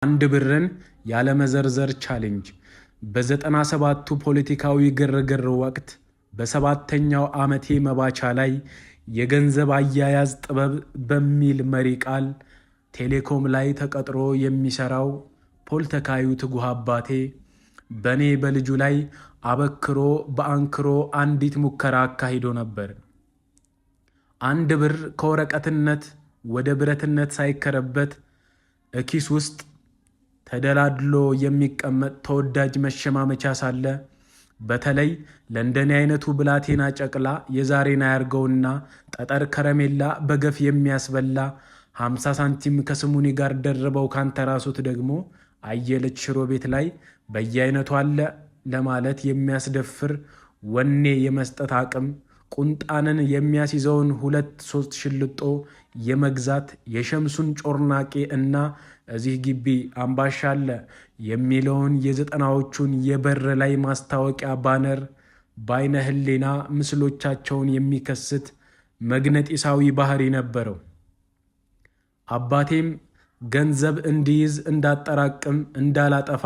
አንድ ብርን ያለመዘርዘር ቻሌንጅ። በ97ቱ ፖለቲካዊ ግርግር ወቅት በሰባተኛው ዓመቴ መባቻ ላይ የገንዘብ አያያዝ ጥበብ በሚል መሪ ቃል ቴሌኮም ላይ ተቀጥሮ የሚሰራው ፖለቲካዊ ትጉህ አባቴ በእኔ በልጁ ላይ አበክሮ በአንክሮ አንዲት ሙከራ አካሂዶ ነበር። አንድ ብር ከወረቀትነት ወደ ብረትነት ሳይከረበት እኪስ ውስጥ ተደላድሎ የሚቀመጥ ተወዳጅ መሸማመቻ ሳለ በተለይ ለእንደኔ አይነቱ ብላቴና ጨቅላ የዛሬን አያርገውና ጠጠር ከረሜላ በገፍ የሚያስበላ 50 ሳንቲም ከስሙኒ ጋር ደርበው ካንተራሱት ደግሞ አየለች ሽሮ ቤት ላይ በየአይነቱ አለ ለማለት የሚያስደፍር ወኔ የመስጠት አቅም፣ ቁንጣንን የሚያስይዘውን 2-3 ሽልጦ የመግዛት የሸምሱን ጮርናቄ እና እዚህ ግቢ አምባሻ አለ የሚለውን የ90ዎቹን የበር ላይ ማስታወቂያ ባነር በአይነ ህሌና ምስሎቻቸውን የሚከስት መግነጢሳዊ ባህሪ ነበረው። አባቴም ገንዘብ እንዲይዝ፣ እንዳጠራቅም፣ እንዳላጠፋ፣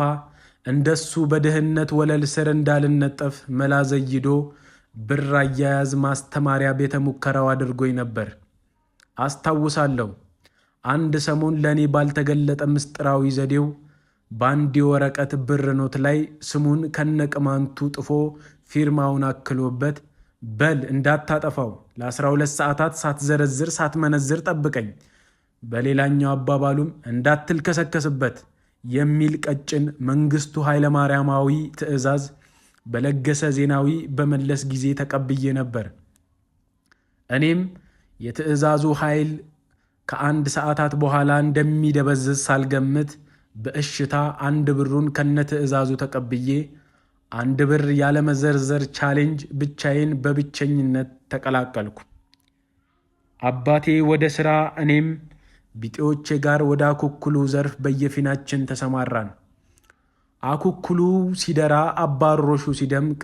እንደሱ በድህነት ወለል ስር እንዳልነጠፍ መላ ዘይዶ ብር አያያዝ ማስተማሪያ ቤተ ሙከራው አድርጎኝ ነበር። አስታውሳለሁ አንድ ሰሞን ለእኔ ባልተገለጠ ምስጢራዊ ዘዴው በአንድ የወረቀት ብር ኖት ላይ ስሙን ከነቅማንቱ ጥፎ ፊርማውን አክሎበት በል እንዳታጠፋው ለ12 ሰዓታት ሳትዘረዝር ሳትመነዝር ጠብቀኝ፣ በሌላኛው አባባሉም እንዳትልከሰከስበት የሚል ቀጭን መንግስቱ ኃይለማርያማዊ ትዕዛዝ በለገሰ ዜናዊ በመለስ ጊዜ ተቀብዬ ነበር። እኔም የትዕዛዙ ኃይል ከ1 ሰዓታት በኋላ እንደሚደበዝዝ ሳልገምት በእሽታ 1 ብሩን ከነ ትዕዛዙ ተቀብዬ 1 ብር ያለመዘርዘር ቻሌንጅ ብቻዬን በብቸኝነት ተቀላቀልኩ። አባቴ ወደ ሥራ፣ እኔም ቢጤዎቼ ጋር ወደ አኩኩሉ ዘርፍ በየፊናችን ተሰማራን። አኩኩሉ ሲደራ፣ አባሮሹ ሲደምቅ፣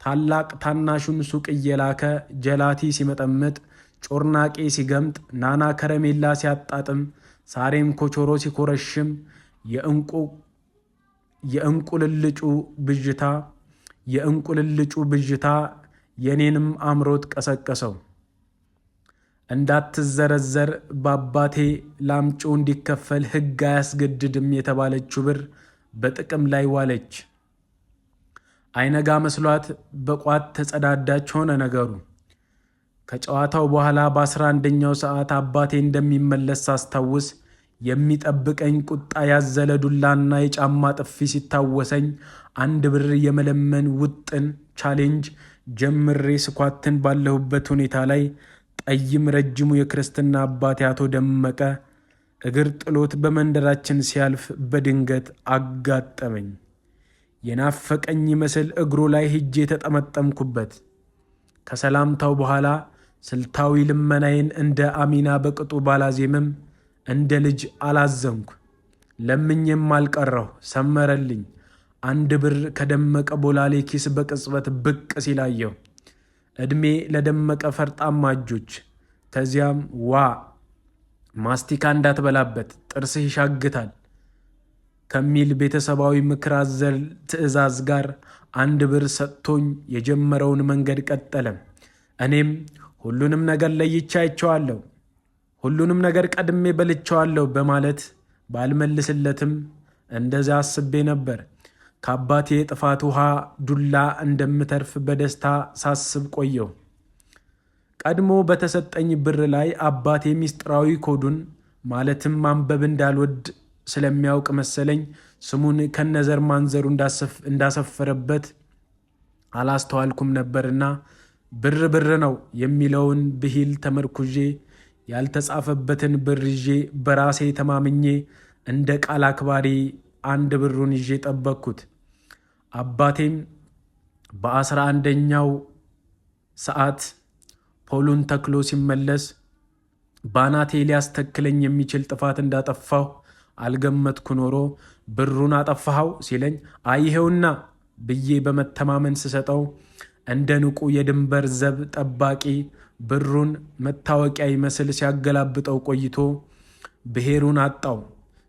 ታላቅ ታናሹን ሱቅ እየላከ ጀላቲ ሲመጠምጥ፣ ጮርናቄ ሲገምጥ፣ ናና ከረሜላ ሲያጣጥም፣ ሳሬም ኮቾሮ ሲኮረሽም የእንቁልልጩ ብዥታ የኔንም አምሮት ቀሰቀሰው። እንዳትዘረዘር በአባቴ ላምጪው እንዲከፈል ሕግ አያስገድድም የተባለችው ብር በጥቅም ላይ ዋለች። አይነጋ መስሏት በቋት ተጸዳዳች ሆነ ነገሩ። ከጨዋታው በኋላ በ11ኛው ሰዓት አባቴ እንደሚመለስ ሳስታውስ የሚጠብቀኝ ቁጣ ያዘለ ዱላና የጫማ ጥፊ ሲታወሰኝ 1 ብር የመለመን ውጥን ቻሌንጅ ጀምሬ ስኳትን ባለሁበት ሁኔታ ላይ ጠይም ረጅሙ የክርስትና አባቴ አቶ ደመቀ እግር ጥሎት በመንደራችን ሲያልፍ በድንገት አጋጠመኝ። የናፈቀኝ ይመስል እግሩ ላይ ሄጄ ተጠመጠምኩበት። ከሰላምታው በኋላ ስልታዊ ልመናዬን እንደ አሚና በቅጡ ባላዜምም እንደ ልጅ አላዘንኩ። ለምኜም አልቀረሁ፣ ሰመረልኝ። 1 ብር ከደመቀ ቦላሌ ኪስ በቅጽበት ብቅ ሲላየው ዕድሜ ለደመቀ ፈርጣማ እጆች። ከዚያም ዋ ማስቲካ እንዳትበላበት ጥርስህ ይሻግታል ከሚል ቤተሰባዊ ምክር አዘል ትዕዛዝ ጋር 1 ብር ሰጥቶኝ የጀመረውን መንገድ ቀጠለ። እኔም ሁሉንም ነገር ለይቼ አይቼዋለሁ፣ ሁሉንም ነገር ቀድሜ በልቼዋለሁ በማለት ባልመልስለትም እንደዛ አስቤ ነበር። ከአባቴ የጥፋት ውሃ ዱላ እንደምተርፍ በደስታ ሳስብ ቆየው። ቀድሞ በተሰጠኝ ብር ላይ አባቴ ሚስጥራዊ ኮዱን ማለትም ማንበብ እንዳልወድ ስለሚያውቅ መሰለኝ ስሙን ከነዘር ማንዘሩ እንዳሰፈረበት አላስተዋልኩም ነበርና ብር ብር ነው የሚለውን ብሂል ተመርኩዤ ያልተጻፈበትን ብር ይዤ በራሴ ተማምኜ እንደ ቃል አክባሪ 1 ብሩን ይዤ ጠበቅኩት። አባቴም በ11ኛው ሰዓት ፖሉን ተክሎ ሲመለስ ባናቴ ሊያስተክለኝ የሚችል ጥፋት እንዳጠፋሁ አልገመትኩ ኖሮ ብሩን አጠፋኸው ሲለኝ አይሄውና ብዬ በመተማመን ስሰጠው እንደ ንቁ የድንበር ዘብ ጠባቂ ብሩን መታወቂያ ይመስል ሲያገላብጠው ቆይቶ ብሔሩን አጣው።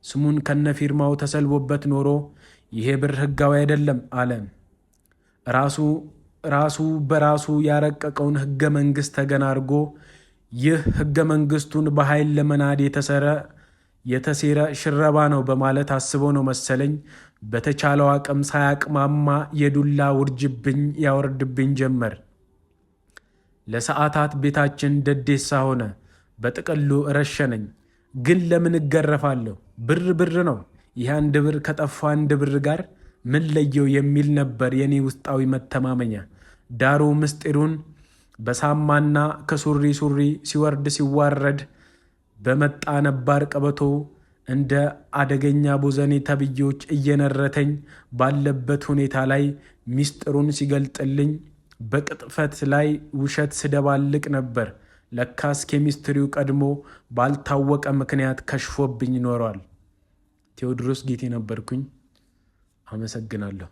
ስሙን ከነፊርማው ተሰልቦበት ኖሮ ይሄ ብር ሕጋዊ አይደለም አለ። ራሱ በራሱ ያረቀቀውን ሕገ መንግሥት ተገን አድርጎ ይህ ሕገ መንግሥቱን በኃይል ለመናድ የተሴረ ሽረባ ነው በማለት አስበው ነው መሰለኝ በተቻለው አቅም ሳያቅማማ የዱላ ውርጅብኝ ያወርድብኝ ጀመር። ለሰዓታት ቤታችን ደዴሳ ሆነ። በጥቅሉ ረሸነኝ። ግን ለምን እገረፋለሁ? ብር ነው። ይህ 1 ብር ከጠፋ 1 ብር ጋር ምን ለየው የሚል ነበር የኔ ውስጣዊ መተማመኛ። ዳሩ ምስጢሩን በሳማና ከሱሪ ሲወርድ ሲዋረድ በመጣ ነባር ቀበቶ እንደ አደገኛ ቦዘኔ ተብዮች እየነረተኝ ባለበት ሁኔታ ላይ ምስጢሩን ሲገልጥልኝ በቅጥፈት ላይ ውሸት ስደባልቅ ነበር። ለካስ ኬሚስትሪው ቀድሞ ባልታወቀ ምክንያት ከሽፎብኝ ኖሯል። ቴዎድሮስ ጌቴ ነበርኩኝ። አመሰግናለሁ።